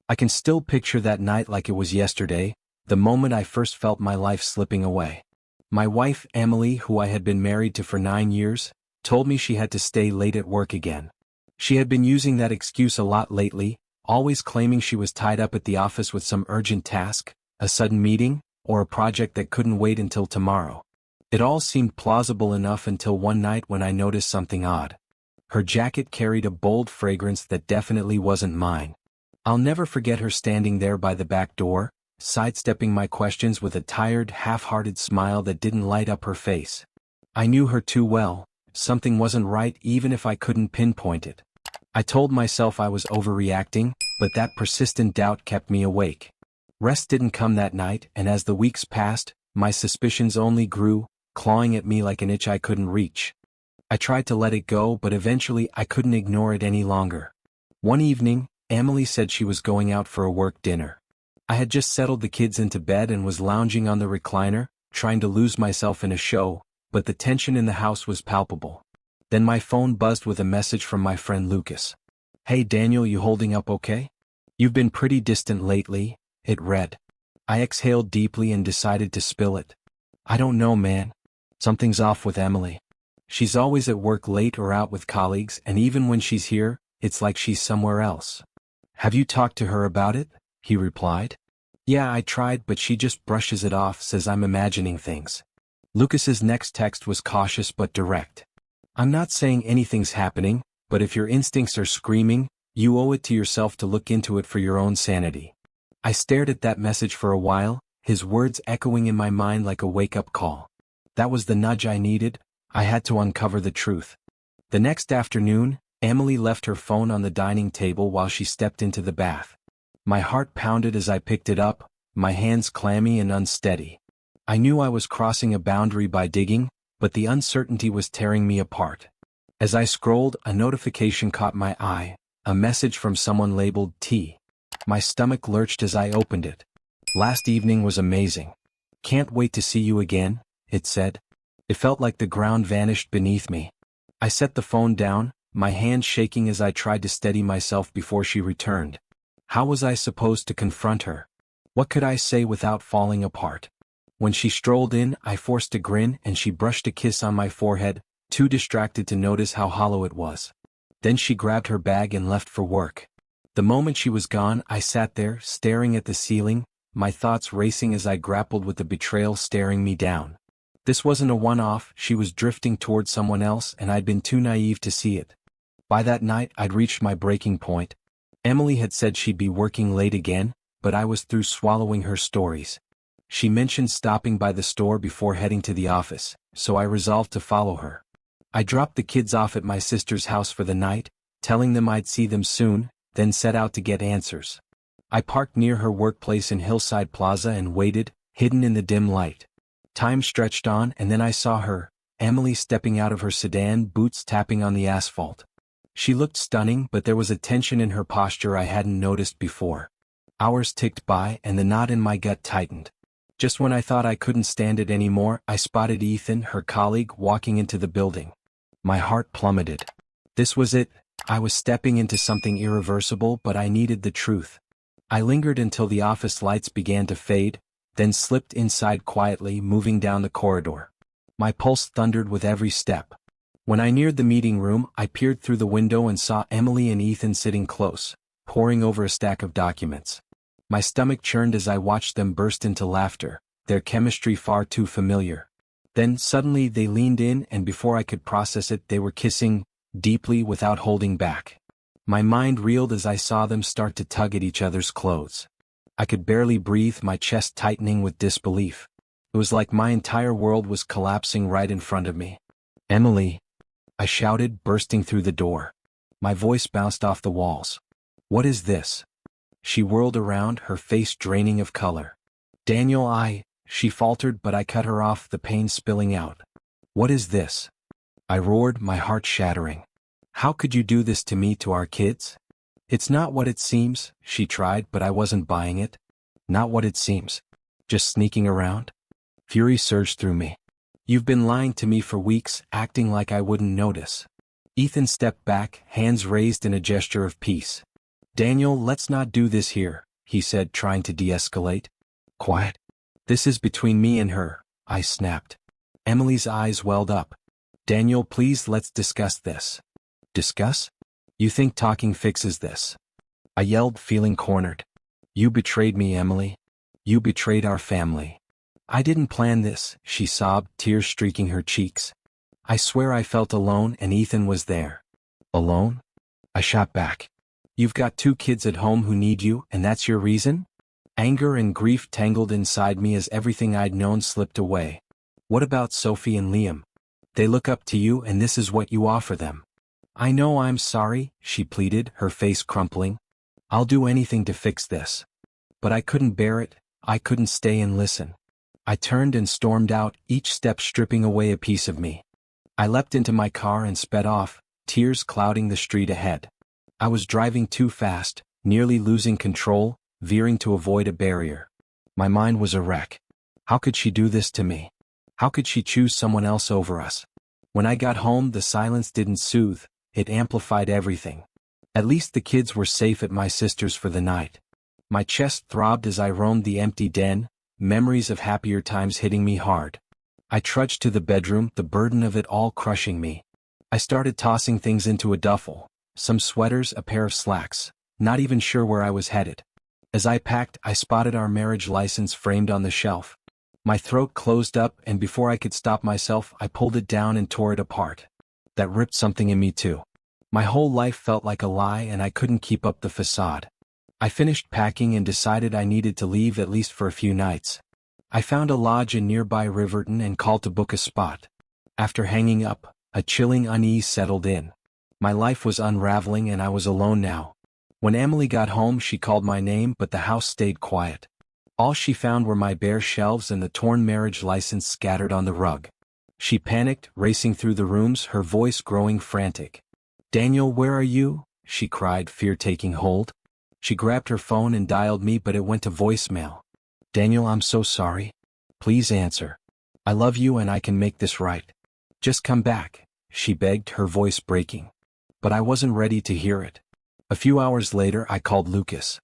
I can still picture that night like it was yesterday, the moment I first felt my life slipping away. My wife, Emily, who I had been married to for 9 years, told me she had to stay late at work again. She had been using that excuse a lot lately, always claiming she was tied up at the office with some urgent task, a sudden meeting, or a project that couldn't wait until tomorrow. It all seemed plausible enough until one night when I noticed something odd. Her jacket carried a bold fragrance that definitely wasn't mine. I'll never forget her standing there by the back door, sidestepping my questions with a tired, half-hearted smile that didn't light up her face. I knew her too well, something wasn't right even if I couldn't pinpoint it. I told myself I was overreacting, but that persistent doubt kept me awake. Rest didn't come that night, and as the weeks passed, my suspicions only grew, clawing at me like an itch I couldn't reach. I tried to let it go, but eventually I couldn't ignore it any longer. One evening, Emily said she was going out for a work dinner. I had just settled the kids into bed and was lounging on the recliner, trying to lose myself in a show, but the tension in the house was palpable. Then my phone buzzed with a message from my friend Lucas. "Hey Daniel, you holding up okay? You've been pretty distant lately," it read. I exhaled deeply and decided to spill it. "I don't know, man. Something's off with Emily. She's always at work late or out with colleagues, and even when she's here, it's like she's somewhere else." "Have you talked to her about it?" he replied. "Yeah, I tried, but she just brushes it off, says I'm imagining things." Lucas's next text was cautious but direct. "I'm not saying anything's happening, but if your instincts are screaming, you owe it to yourself to look into it for your own sanity." I stared at that message for a while, his words echoing in my mind like a wake-up call. That was the nudge I needed. I had to uncover the truth. The next afternoon, Emily left her phone on the dining table while she stepped into the bath. My heart pounded as I picked it up, my hands clammy and unsteady. I knew I was crossing a boundary by digging, but the uncertainty was tearing me apart. As I scrolled, a notification caught my eye, a message from someone labeled T. My stomach lurched as I opened it. "Last evening was amazing. Can't wait to see you again," it said. It felt like the ground vanished beneath me. I set the phone down, my hands shaking as I tried to steady myself before she returned. How was I supposed to confront her? What could I say without falling apart? When she strolled in, I forced a grin and she brushed a kiss on my forehead, too distracted to notice how hollow it was. Then she grabbed her bag and left for work. The moment she was gone, I sat there, staring at the ceiling, my thoughts racing as I grappled with the betrayal staring me down. This wasn't a one-off, she was drifting towards someone else and I'd been too naive to see it. By that night, I'd reached my breaking point. Emily had said she'd be working late again, but I was through swallowing her stories. She mentioned stopping by the store before heading to the office, so I resolved to follow her. I dropped the kids off at my sister's house for the night, telling them I'd see them soon, then set out to get answers. I parked near her workplace in Hillside Plaza and waited, hidden in the dim light. Time stretched on and then I saw her, Emily stepping out of her sedan, boots tapping on the asphalt. She looked stunning, but there was a tension in her posture I hadn't noticed before. Hours ticked by and the knot in my gut tightened. Just when I thought I couldn't stand it anymore, I spotted Ethan, her colleague, walking into the building. My heart plummeted. This was it. I was stepping into something irreversible, but I needed the truth. I lingered until the office lights began to fade, then slipped inside quietly, moving down the corridor. My pulse thundered with every step. When I neared the meeting room, I peered through the window and saw Emily and Ethan sitting close, poring over a stack of documents. My stomach churned as I watched them burst into laughter, their chemistry far too familiar. Then suddenly they leaned in and before I could process it they were kissing, deeply without holding back. My mind reeled as I saw them start to tug at each other's clothes. I could barely breathe, my chest tightening with disbelief. It was like my entire world was collapsing right in front of me. "Emily," I shouted, bursting through the door. My voice bounced off the walls. "What is this?" She whirled around, her face draining of color. "Daniel, she faltered, but I cut her off, the pain spilling out. "What is this?" I roared, my heart shattering. "How could you do this to me, to our kids?" "It's not what it seems," she tried, but I wasn't buying it. "Not what it seems. Just sneaking around?" Fury surged through me. "You've been lying to me for weeks, acting like I wouldn't notice." Ethan stepped back, hands raised in a gesture of peace. Daniel, let's not do this here, he said, trying to de-escalate. Quiet. This is between me and her, I snapped. Emily's eyes welled up. Daniel, please, let's discuss this. Discuss? You think talking fixes this? I yelled, feeling cornered. You betrayed me, Emily. You betrayed our family. I didn't plan this, she sobbed, tears streaking her cheeks. I swear I felt alone and Ethan was there. Alone? I shot back. You've got 2 kids at home who need you, and that's your reason? Anger and grief tangled inside me as everything I'd known slipped away. What about Sophie and Liam? They look up to you and this is what you offer them. I know, I'm sorry, she pleaded, her face crumpling. I'll do anything to fix this. But I couldn't bear it, I couldn't stay and listen. I turned and stormed out, each step stripping away a piece of me. I leapt into my car and sped off, tears clouding the street ahead. I was driving too fast, nearly losing control, veering to avoid a barrier. My mind was a wreck. How could she do this to me? How could she choose someone else over us? When I got home, the silence didn't soothe, it amplified everything. At least the kids were safe at my sister's for the night. My chest throbbed as I roamed the empty den, memories of happier times hitting me hard. I trudged to the bedroom, the burden of it all crushing me. I started tossing things into a duffel, some sweaters, a pair of slacks, not even sure where I was headed. As I packed, I spotted our marriage license framed on the shelf. My throat closed up, and before I could stop myself, I pulled it down and tore it apart. That ripped something in me too. My whole life felt like a lie and I couldn't keep up the facade. I finished packing and decided I needed to leave at least for a few nights. I found a lodge in nearby Riverton and called to book a spot. After hanging up, a chilling unease settled in. My life was unraveling and I was alone now. When Emily got home, she called my name, but the house stayed quiet. All she found were my bare shelves and the torn marriage license scattered on the rug. She panicked, racing through the rooms, her voice growing frantic. Daniel, where are you? She cried, fear taking hold. She grabbed her phone and dialed me, but it went to voicemail. Daniel, I'm so sorry. Please answer. I love you and I can make this right. Just come back, she begged, her voice breaking. But I wasn't ready to hear it. A few hours later, I called Lucas.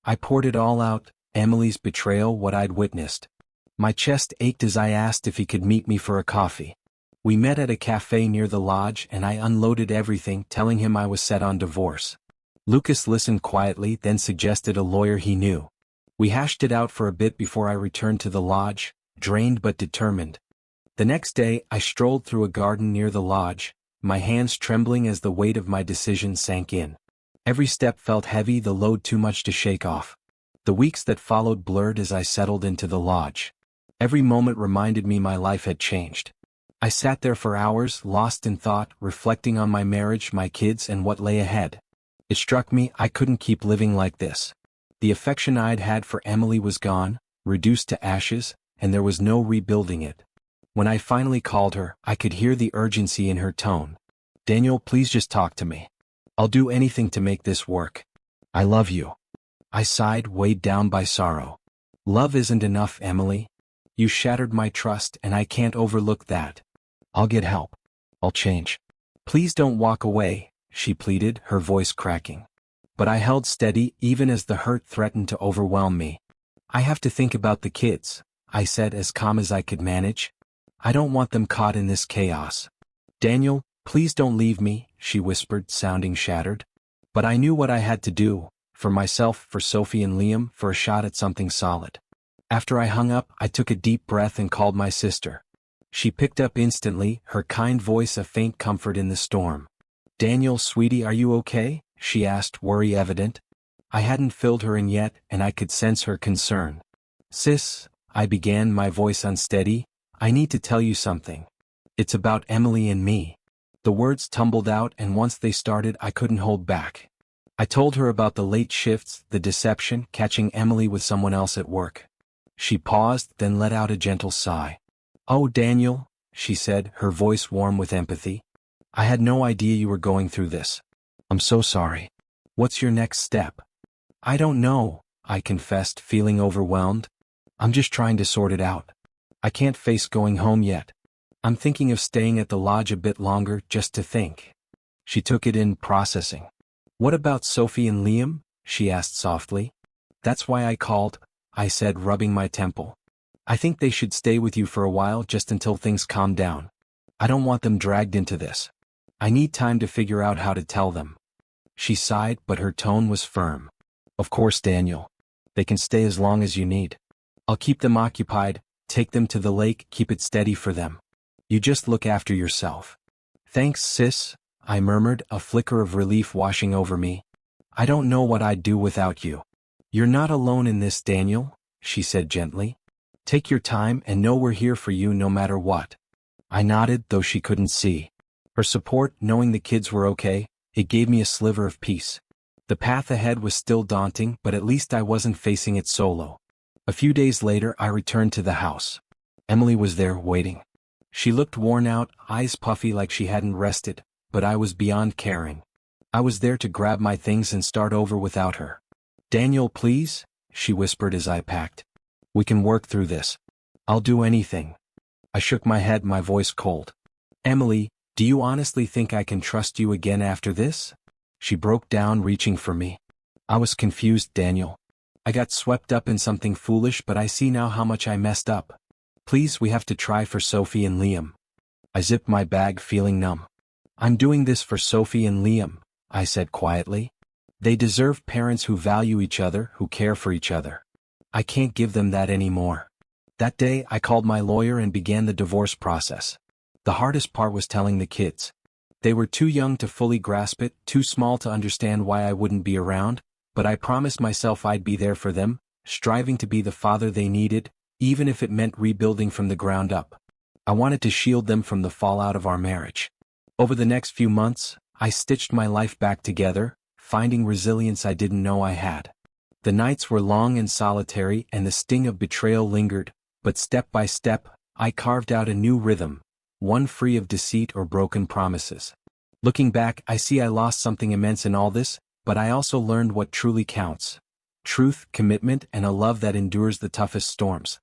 I poured it all out, Emily's betrayal, what I'd witnessed. My chest ached as I asked if he could meet me for a coffee. We met at a cafe near the lodge and I unloaded everything, telling him I was set on divorce. Lucas listened quietly, then suggested a lawyer he knew. We hashed it out for a bit before I returned to the lodge, drained but determined. The next day, I strolled through a garden near the lodge, my hands trembling as the weight of my decision sank in. Every step felt heavy, the load too much to shake off. The weeks that followed blurred as I settled into the lodge. Every moment reminded me my life had changed. I sat there for hours, lost in thought, reflecting on my marriage, my kids, and what lay ahead. It struck me I couldn't keep living like this. The affection I'd had for Emily was gone, reduced to ashes, and there was no rebuilding it. When I finally called her, I could hear the urgency in her tone. Daniel, please just talk to me. I'll do anything to make this work. I love you. I sighed, weighed down by sorrow. Love isn't enough, Emily. You shattered my trust and I can't overlook that. I'll get help. I'll change. Please don't walk away, she pleaded, her voice cracking. But I held steady even as the hurt threatened to overwhelm me. I have to think about the kids, I said as calm as I could manage. I don't want them caught in this chaos. Daniel, please don't leave me, she whispered, sounding shattered. But I knew what I had to do, for myself, for Sophie and Liam, for a shot at something solid. After I hung up, I took a deep breath and called my sister. She picked up instantly, her kind voice a faint comfort in the storm. Daniel, sweetie, are you okay? She asked, worry evident. I hadn't filled her in yet, and I could sense her concern. Sis, I began, my voice unsteady, I need to tell you something. It's about Emily and me. The words tumbled out, and once they started, I couldn't hold back. I told her about the late shifts, the deception, catching Emily with someone else at work. She paused, then let out a gentle sigh. Oh, Daniel, she said, her voice warm with empathy. I had no idea you were going through this. I'm so sorry. What's your next step? I don't know, I confessed, feeling overwhelmed. I'm just trying to sort it out. I can't face going home yet. I'm thinking of staying at the lodge a bit longer just to think. She took it in, processing. What about Sophie and Liam? she asked softly. That's why I called, I said, rubbing my temple. I think they should stay with you for a while just until things calm down. I don't want them dragged into this. I need time to figure out how to tell them. She sighed, but her tone was firm. Of course, Daniel. They can stay as long as you need. I'll keep them occupied, take them to the lake, keep it steady for them. You just look after yourself. Thanks, sis, I murmured, a flicker of relief washing over me. I don't know what I'd do without you. You're not alone in this, Daniel, she said gently. Take your time and know we're here for you no matter what. I nodded, though she couldn't see. Her support, knowing the kids were okay, it gave me a sliver of peace. The path ahead was still daunting, but at least I wasn't facing it solo. A few days later, I returned to the house. Emily was there, waiting. She looked worn out, eyes puffy like she hadn't rested, but I was beyond caring. I was there to grab my things and start over without her. Daniel, please, she whispered as I packed. We can work through this. I'll do anything. I shook my head, my voice cold. Emily, do you honestly think I can trust you again after this? She broke down, reaching for me. I was confused, Daniel. I got swept up in something foolish, but I see now how much I messed up. Please, we have to try for Sophie and Liam. I zipped my bag, feeling numb. I'm doing this for Sophie and Liam, I said quietly. They deserve parents who value each other, who care for each other. I can't give them that anymore. That day, I called my lawyer and began the divorce process. The hardest part was telling the kids. They were too young to fully grasp it, too small to understand why I wouldn't be around, but I promised myself I'd be there for them, striving to be the father they needed, even if it meant rebuilding from the ground up. I wanted to shield them from the fallout of our marriage. Over the next few months, I stitched my life back together, finding resilience I didn't know I had. The nights were long and solitary, and the sting of betrayal lingered, but step by step, I carved out a new rhythm, one free of deceit or broken promises. Looking back, I see I lost something immense in all this, but I also learned what truly counts. Truth, commitment, and a love that endures the toughest storms.